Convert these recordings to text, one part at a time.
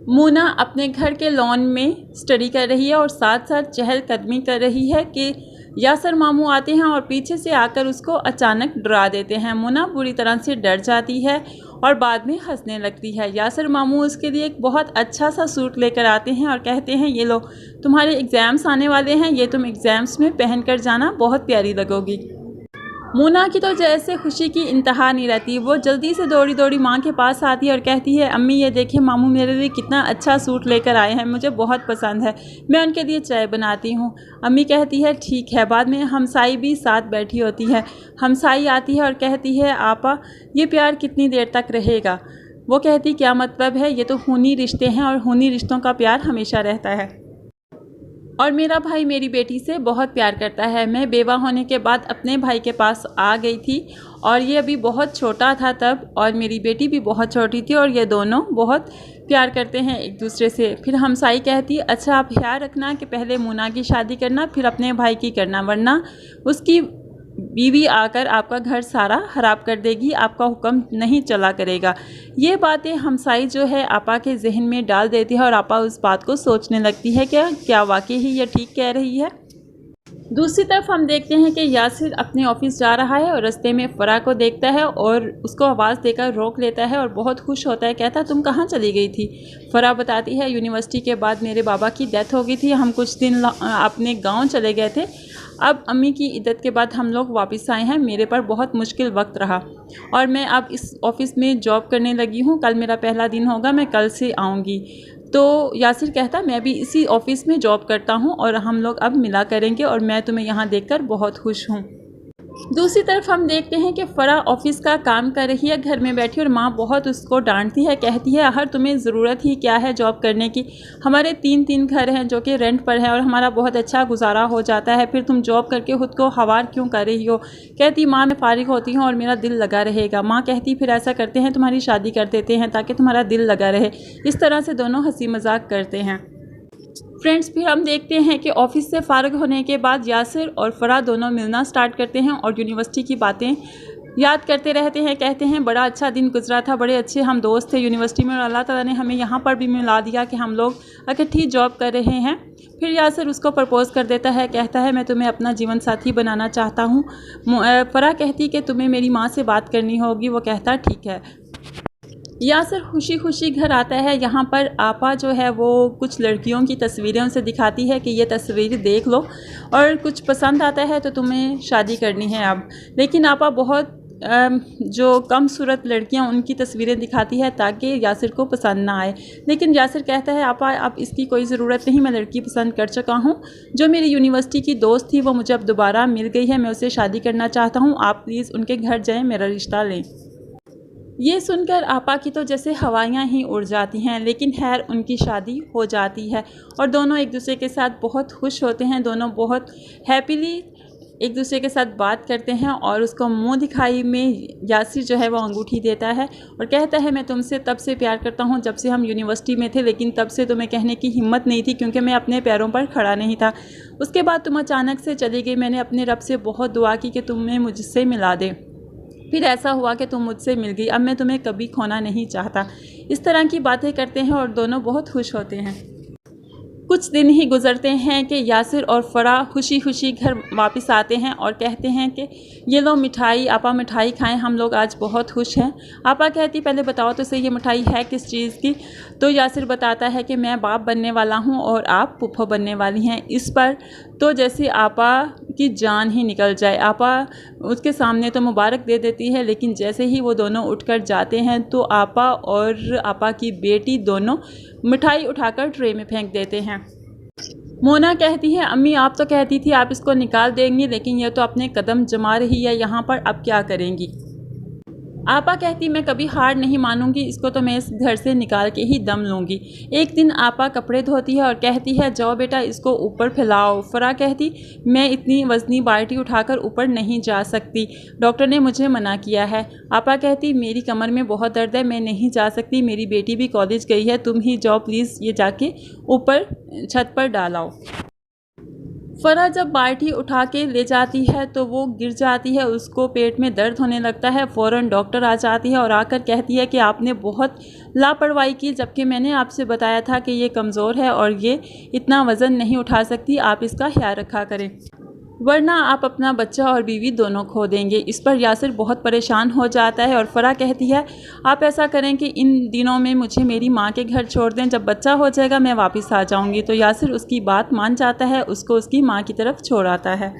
मोना अपने घर के लॉन में स्टडी कर रही है और साथ साथ चहलकदमी कर रही है कि यासर मामू आते हैं और पीछे से आकर उसको अचानक डरा देते हैं। मोना बुरी तरह से डर जाती है और बाद में हंसने लगती है। यासर मामू उसके लिए एक बहुत अच्छा सा सूट लेकर आते हैं और कहते हैं, ये लो, तुम्हारे एग्ज़ाम्स आने वाले हैं, ये तुम एग्ज़ाम्स में पहन कर जाना, बहुत प्यारी लगोगी। मोना की तो जैसे खुशी की इंतहा नहीं रहती। वो जल्दी से दौड़ी दौड़ी माँ के पास आती है और कहती है, अम्मी ये देखिए मामू मेरे लिए कितना अच्छा सूट लेकर आए हैं, मुझे बहुत पसंद है, मैं उनके लिए चाय बनाती हूँ। अम्मी कहती है ठीक है। बाद में हमसाई भी साथ बैठी होती है। हमसाई आती है और कहती है, आपा ये प्यार कितनी देर तक रहेगा। वो कहती क्या मतलब है, ये तो खूनी रिश्ते हैं और खूनी रिश्तों का प्यार हमेशा रहता है और मेरा भाई मेरी बेटी से बहुत प्यार करता है। मैं बेवा होने के बाद अपने भाई के पास आ गई थी और ये अभी बहुत छोटा था तब, और मेरी बेटी भी बहुत छोटी थी और ये दोनों बहुत प्यार करते हैं एक दूसरे से। फिर हमसाई कहती, अच्छा आप ख्याल रखना कि पहले मोना की शादी करना, फिर अपने भाई की करना, वरना उसकी बीवी आकर आपका घर सारा खराब कर देगी, आपका हुक्म नहीं चला करेगा। ये बातें हमसाई जो है आपा के जहन में डाल देती है और आपा उस बात को सोचने लगती है कि क्या वाकई ही ये ठीक कह रही है। दूसरी तरफ हम देखते हैं कि यासिर अपने ऑफिस जा रहा है और रास्ते में फ़रा को देखता है और उसको आवाज़ देकर रोक लेता है और बहुत खुश होता है। कहता है, तुम कहाँ चली गई थी? फ़रा बताती है, यूनिवर्सिटी के बाद मेरे बाबा की डेथ हो गई थी, हम कुछ दिन अपने गांव चले गए थे, अब अम्मी की इद्दत के बाद हम लोग वापस आए हैं। मेरे पर बहुत मुश्किल वक्त रहा और मैं अब इस ऑफ़िस में जॉब करने लगी हूँ, कल मेरा पहला दिन होगा, मैं कल से आऊँगी। तो यासिर कहता, मैं भी इसी ऑफ़िस में जॉब करता हूँ और हम लोग अब मिला करेंगे और मैं तुम्हें यहाँ देखकर बहुत खुश हूँ। दूसरी तरफ हम देखते हैं कि फ़रा ऑफिस का काम कर रही है घर में बैठी और माँ बहुत उसको डांटती है। कहती है, हर तुम्हें ज़रूरत ही क्या है जॉब करने की, हमारे तीन घर हैं जो कि रेंट पर हैं और हमारा बहुत अच्छा गुजारा हो जाता है, फिर तुम जॉब करके खुद को हवार क्यों कर रही हो? कहती, माँ मैं फारिग होती हूँ और मेरा दिल लगा रहेगा। माँ कहती, फिर ऐसा करते हैं तुम्हारी शादी कर देते हैं ताकि तुम्हारा दिल लगा रहे। इस तरह से दोनों हंसी मजाक करते हैं। फ्रेंड्स, फिर हम देखते हैं कि ऑफिस से फ़ारिग होने के बाद यासिर और फ़रा दोनों मिलना स्टार्ट करते हैं और यूनिवर्सिटी की बातें याद करते रहते हैं। कहते हैं, बड़ा अच्छा दिन गुजरा था, बड़े अच्छे हम दोस्त थे यूनिवर्सिटी में और अल्लाह ताला ने हमें यहाँ पर भी मिला दिया कि हम लोग इकट्ठी जॉब कर रहे हैं। फिर यासिर उसको प्रपोज़ कर देता है। कहता है, मैं तुम्हें अपना जीवन साथी बनाना चाहता हूँ। फ़रा कहती कि तुम्हें मेरी माँ से बात करनी होगी। वो कहता ठीक है। यासिर खुशी खुशी घर आता है। यहाँ पर आपा जो है वो कुछ लड़कियों की तस्वीरें उनसे दिखाती है कि ये तस्वीर देख लो और कुछ पसंद आता है तो तुम्हें शादी करनी है अब। लेकिन आपा बहुत जो कम सूरत लड़कियां उनकी तस्वीरें दिखाती है ताकि यासिर को पसंद ना आए। लेकिन यासिर कहता है, आपा अब इसकी कोई ज़रूरत नहीं, मैं लड़की पसंद कर चुका हूँ। जो मेरी यूनिवर्सिटी की दोस्त थी वो मुझे अब दोबारा मिल गई है, मैं उससे शादी करना चाहता हूँ, आप प्लीज़ उनके घर जाएँ, मेरा रिश्ता लें। ये सुनकर आपा की तो जैसे हवाइयाँ ही उड़ जाती हैं। लेकिन खैर उनकी शादी हो जाती है और दोनों एक दूसरे के साथ बहुत खुश होते हैं। दोनों बहुत हैप्पीली एक दूसरे के साथ बात करते हैं और उसको मुंह दिखाई में यासिर जो है वो अंगूठी देता है और कहता है, मैं तुमसे तब से प्यार करता हूँ जब से हम यूनिवर्सिटी में थे, लेकिन तब से तुम्हें कहने की हिम्मत नहीं थी क्योंकि मैं अपने पैरों पर खड़ा नहीं था। उसके बाद तुम अचानक से चली गई, मैंने अपने रब से बहुत दुआ की कि तुम्हें मुझसे मिला दे, फिर ऐसा हुआ कि तुम मुझसे मिल गई, अब मैं तुम्हें कभी खोना नहीं चाहता। इस तरह की बातें करते हैं और दोनों बहुत खुश होते हैं। कुछ दिन ही गुजरते हैं कि यासिर और फ़रा खुशी खुशी घर वापस आते हैं और कहते हैं कि ये लो मिठाई, आपा मिठाई खाएं, हम लोग आज बहुत खुश हैं। आपा कहती, पहले बताओ तो सही ये मिठाई है किस चीज़ की? तो यासिर बताता है कि मैं बाप बनने वाला हूँ और आप फूफो बनने वाली हैं। इस पर तो जैसे आपा की जान ही निकल जाए। आपा उसके सामने तो मुबारक दे देती है, लेकिन जैसे ही वो दोनों उठकर जाते हैं तो आपा और आपा की बेटी दोनों मिठाई उठाकर ट्रे में फेंक देते हैं। मोना कहती है, अम्मी आप तो कहती थी आप इसको निकाल देंगी, लेकिन यह तो अपने कदम जमा रही है यहाँ पर, अब क्या करेंगी? आपा कहती, मैं कभी हार नहीं मानूंगी, इसको तो मैं इस घर से निकाल के ही दम लूँगी। एक दिन आपा कपड़े धोती है और कहती है, जाओ बेटा इसको ऊपर फैलाओ। फ़रा कहती, मैं इतनी वज़नी बाल्टी उठाकर ऊपर नहीं जा सकती, डॉक्टर ने मुझे मना किया है। आपा कहती, मेरी कमर में बहुत दर्द है, मैं नहीं जा सकती, मेरी बेटी भी कॉलेज गई है, तुम ही जाओ प्लीज़, ये जाके ऊपर छत पर डालाओ। फ़रा जब बाल्टी उठा के ले जाती है तो वो गिर जाती है, उसको पेट में दर्द होने लगता है। फ़ौरन डॉक्टर आ जाती है और आकर कहती है कि आपने बहुत लापरवाही की, जबकि मैंने आपसे बताया था कि ये कमज़ोर है और ये इतना वज़न नहीं उठा सकती, आप इसका ख्याल रखा करें, वरना आप अपना बच्चा और बीवी दोनों खो देंगे। इस पर यासिर बहुत परेशान हो जाता है और फ़रा कहती है आप ऐसा करें कि इन दिनों में मुझे मेरी माँ के घर छोड़ दें, जब बच्चा हो जाएगा मैं वापस आ जाऊँगी। तो यासिर उसकी बात मान जाता है, उसको उसकी माँ की तरफ छोड़ आता है।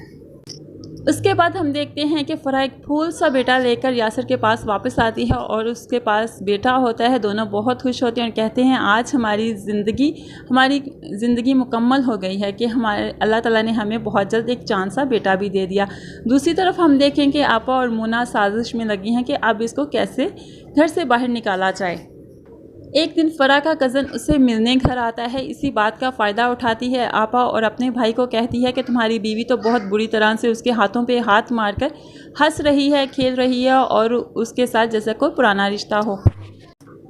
उसके बाद हम देखते हैं कि फ़रा एक फूल सा बेटा लेकर यासिर के पास वापस आती है और उसके पास बेटा होता है। दोनों बहुत खुश होते हैं और कहते हैं आज हमारी ज़िंदगी मुकम्मल हो गई है कि हमारे अल्लाह ताला ने हमें बहुत जल्द एक चांद सा बेटा भी दे दिया। दूसरी तरफ हम देखें कि आपा और मोना साजिश में लगी हैं कि अब इसको कैसे घर से बाहर निकाला जाए। एक दिन फ़रा का कज़न उसे मिलने घर आता है। इसी बात का फ़ायदा उठाती है आपा और अपने भाई को कहती है कि तुम्हारी बीवी तो बहुत बुरी तरह से उसके हाथों पे हाथ मारकर हंस रही है, खेल रही है और उसके साथ जैसे कोई पुराना रिश्ता हो।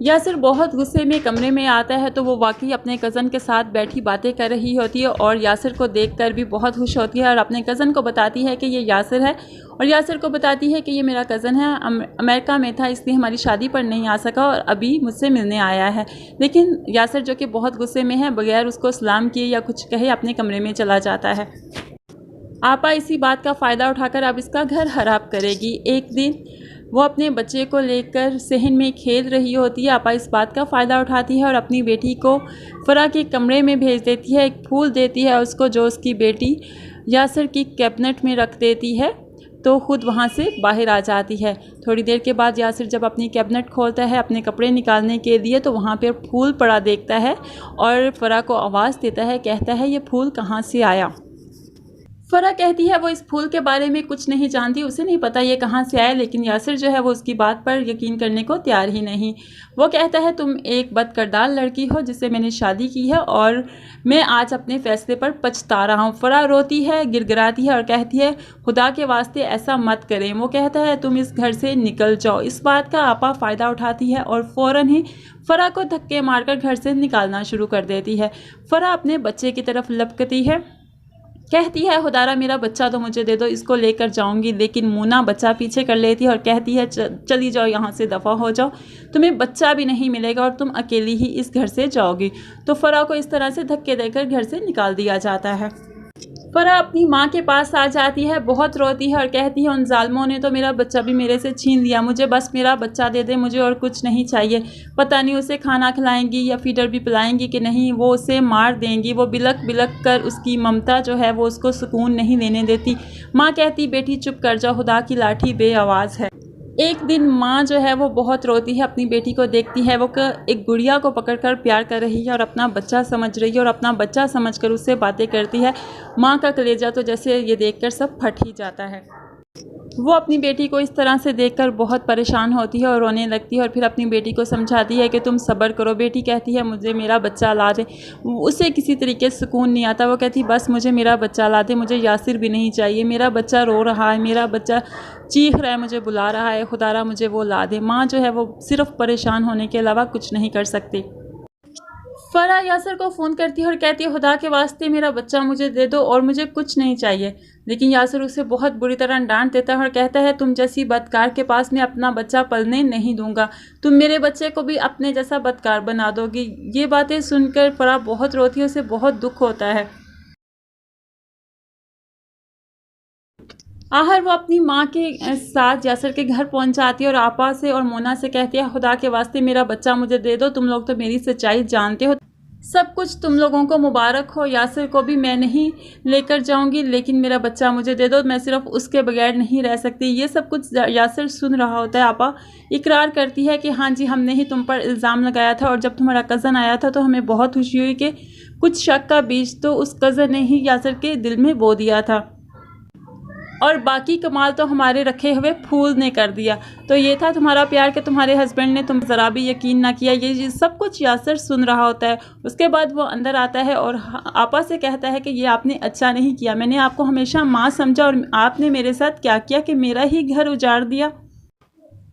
यासिर बहुत गुस्से में कमरे में आता है तो वो वाकई अपने कज़न के साथ बैठी बातें कर रही होती है और यासिर को देखकर भी बहुत खुश होती है और अपने कज़न को बताती है कि ये यासिर है और यासिर को बताती है कि ये मेरा कज़न है, अमेरिका में था इसलिए हमारी शादी पर नहीं आ सका और अभी मुझसे मिलने आया है। लेकिन यासिर जो कि बहुत गुस्से में है, बगैर उसको सलाम किए या कुछ कहे अपने कमरे में चला जाता है। आपा इसी बात का फ़ायदा उठाकर अब इसका घर खराब करेगी। एक दिन वो अपने बच्चे को लेकर सहन में खेल रही होती है। आपा इस बात का फ़ायदा उठाती है और अपनी बेटी को फ़रा के कमरे में भेज देती है, एक फूल देती है उसको जो उसकी बेटी यासिर की कैबिनेट में रख देती है, तो ख़ुद वहाँ से बाहर आ जाती है। थोड़ी देर के बाद यासिर जब अपनी कैबिनेट खोलता है अपने कपड़े निकालने के लिए तो वहाँ पर फूल पड़ा देखता है और फ़रा को आवाज़ देता है, कहता है ये फूल कहाँ से आया। फ़रा कहती है वो इस फूल के बारे में कुछ नहीं जानती, उसे नहीं पता ये कहाँ से आया, लेकिन यासिर जो है वो उसकी बात पर यकीन करने को तैयार ही नहीं। वो कहता है तुम एक बदकिरदार लड़की हो जिससे मैंने शादी की है और मैं आज अपने फ़ैसले पर पछता रहा हूँ। फ़रा रोती है, गिड़गिड़ाती है और कहती है खुदा के वास्ते ऐसा मत करें। वो कहता है तुम इस घर से निकल जाओ। इस बात का आपा फ़ायदा उठाती है और फ़ौरन ही फ़रा को धक्के मारकर घर से निकालना शुरू कर देती है। फ़रा अपने बच्चे की तरफ लपकती है, कहती है खुदारा मेरा बच्चा तो मुझे दे दो, इसको लेकर जाऊंगी। लेकिन मोना बच्चा पीछे कर लेती है और कहती है चली जाओ यहाँ से, दफ़ा हो जाओ, तुम्हें बच्चा भी नहीं मिलेगा और तुम अकेली ही इस घर से जाओगी। तो फ़रा को इस तरह से धक्के देकर घर से निकाल दिया जाता है। फ़रा अपनी माँ के पास आ जाती है, बहुत रोती है और कहती है उन जालिमों ने तो मेरा बच्चा भी मेरे से छीन लिया, मुझे बस मेरा बच्चा दे दे, मुझे और कुछ नहीं चाहिए। पता नहीं उसे खाना खिलाएंगी या फीडर भी पिलाएंगी कि नहीं, वो उसे मार देंगी। वो बिलक बिलक कर उसकी ममता जो है वो उसको सुकून नहीं लेने देती। माँ कहती बेटी चुप कर जाओ, खुदा की लाठी बे आवाज़ है। एक दिन माँ जो है वो बहुत रोती है, अपनी बेटी को देखती है, वो एक गुड़िया को पकड़कर प्यार कर रही है और अपना बच्चा समझ रही है और अपना बच्चा समझकर उससे बातें करती है। माँ का कलेजा तो जैसे ये देखकर सब फट ही जाता है। वो अपनी बेटी को इस तरह से देखकर बहुत परेशान होती है और रोने लगती है और फिर अपनी बेटी को समझाती है कि तुम सब्र करो। बेटी कहती है मुझे मेरा बच्चा ला दे। उसे किसी तरीके से सुकून नहीं आता। वो कहती बस मुझे मेरा बच्चा ला दे, मुझे यासिर भी नहीं चाहिए, मेरा बच्चा रो रहा है, मेरा बच्चा चीख रहा है, मुझे बुला रहा है, खुदारा मुझे वो ला दे। माँ जो है वो सिर्फ परेशान होने के अलावा कुछ नहीं कर सकती। फ़रा यासिर को फ़ोन करती है और कहती है खुदा के वास्ते मेरा बच्चा मुझे दे दो और मुझे कुछ नहीं चाहिए। लेकिन यासिर उसे बहुत बुरी तरह डांट देता है और कहता है तुम जैसी बदकार के पास मैं अपना बच्चा पलने नहीं दूंगा, तुम मेरे बच्चे को भी अपने जैसा बदकार बना दोगी। ये बातें सुनकर फ़रा बहुत रोती है, उसे बहुत दुख होता है। आहर वो अपनी माँ के साथ यासिर के घर पहुँच जाती है और आपा से और मोना से कहती है खुदा के वास्ते मेरा बच्चा मुझे दे दो, तुम लोग तो मेरी सच्चाई जानते हो, सब कुछ तुम लोगों को मुबारक हो। यासिर को भी मैं नहीं लेकर जाऊंगी, लेकिन मेरा बच्चा मुझे दे दो, मैं सिर्फ उसके बगैर नहीं रह सकती। ये सब कुछ यासिर सुन रहा होता है। आपा इकरार करती है कि हाँ जी हमने ही तुम पर इल्ज़ाम लगाया था और जब तुम्हारा कज़न आया था तो हमें बहुत खुशी हुई कि कुछ शक का बीज तो उस कज़न ने ही यासिर के दिल में बो दिया था और बाकी कमाल तो हमारे रखे हुए फूल ने कर दिया। तो ये था तुम्हारा प्यार कि तुम्हारे हस्बैंड ने तुम ज़रा भी यकीन ना किया। ये सब कुछ यासिर सुन रहा होता है। उसके बाद वो अंदर आता है और आपा से कहता है कि ये आपने अच्छा नहीं किया, मैंने आपको हमेशा माँ समझा और आपने मेरे साथ क्या किया कि मेरा ही घर उजाड़ दिया।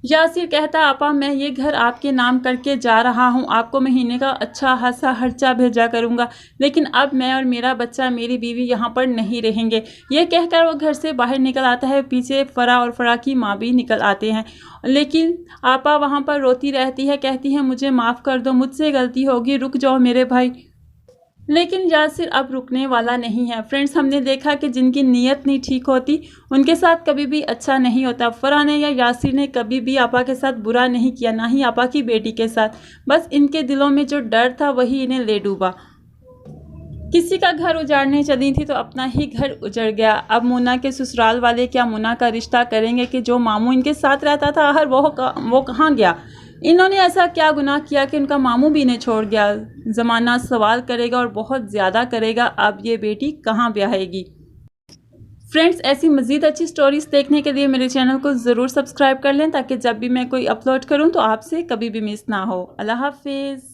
यासिर कहता आपा मैं ये घर आपके नाम करके जा रहा हूँ, आपको महीने का अच्छा खासा खर्चा भेजा करूँगा, लेकिन अब मैं और मेरा बच्चा मेरी बीवी यहाँ पर नहीं रहेंगे। ये कहकर वो घर से बाहर निकल आता है। पीछे फरा और फरा की माँ भी निकल आते हैं, लेकिन आपा वहाँ पर रोती रहती है, कहती है मुझे माफ़ कर दो, मुझसे गलती होगी, रुक जाओ मेरे भाई। लेकिन यासिर अब रुकने वाला नहीं है। फ्रेंड्स, हमने देखा कि जिनकी नीयत नहीं ठीक होती उनके साथ कभी भी अच्छा नहीं होता। फरहान या यासिर ने कभी भी आपा के साथ बुरा नहीं किया, ना ही आपा की बेटी के साथ। बस इनके दिलों में जो डर था वही इन्हें ले डूबा। किसी का घर उजाड़ने चली थी तो अपना ही घर उजड़ गया। अब मुन्ना के ससुराल वाले क्या मुन्ना का रिश्ता करेंगे कि जो मामू इनके साथ रहता था हर वो कहाँ गया? इन्होंने ऐसा क्या गुनाह किया कि उनका मामू भी इन्हें छोड़ गया? ज़माना सवाल करेगा और बहुत ज़्यादा करेगा, अब ये बेटी कहाँ ब्याहेगी। फ्रेंड्स, ऐसी मज़ीद अच्छी स्टोरीज़ देखने के लिए मेरे चैनल को ज़रूर सब्सक्राइब कर लें, ताकि जब भी मैं कोई अपलोड करूँ तो आपसे कभी भी मिस ना हो। अल्लाह हाफिज़।